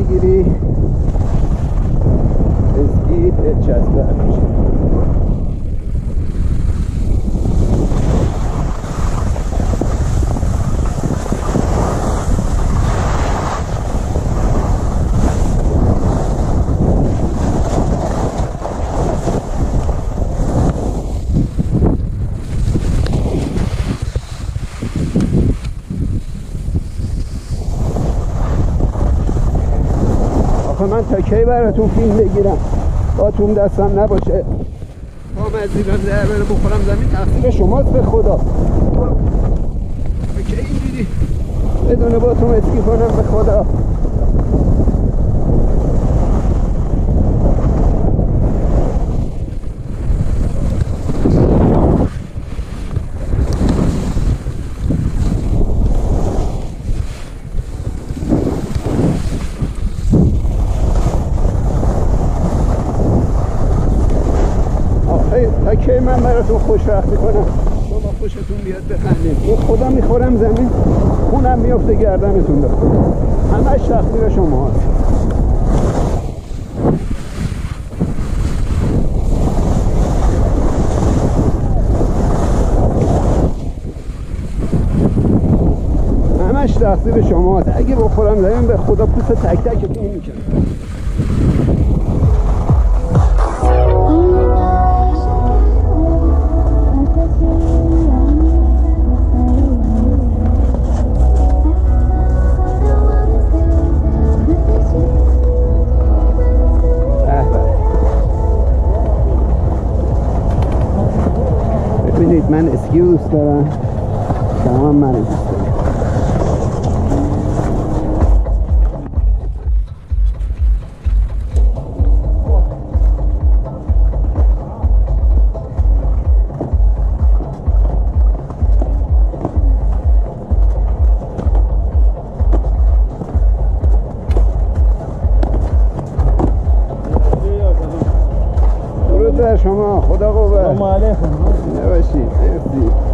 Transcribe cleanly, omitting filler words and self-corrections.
بگیری اسکی چسبه میشه. من تا کی براتون فیلم بگیرم با توم دستم نباشه با مزیرم در بره بخورم زمین تقصیر شماست به خدا. تا کی اینجوری بدون با توم اسکی کنم به خدا. که من براتون خوشبختی کنم شما خوشتون بیاد بخندید. این خدا میخورم زمین خونم میفته گردنتون به خدا. همش تقصیر شما هست. همش تقصیر شما هست. اگه بخورم زمین به خدا پوست تک تکتون میکنم. ببینید من اسکی رو دوست دارم، شما هم من دوست دارم. درود بر شما، خدا قوت. سلام علیکم. نباشید.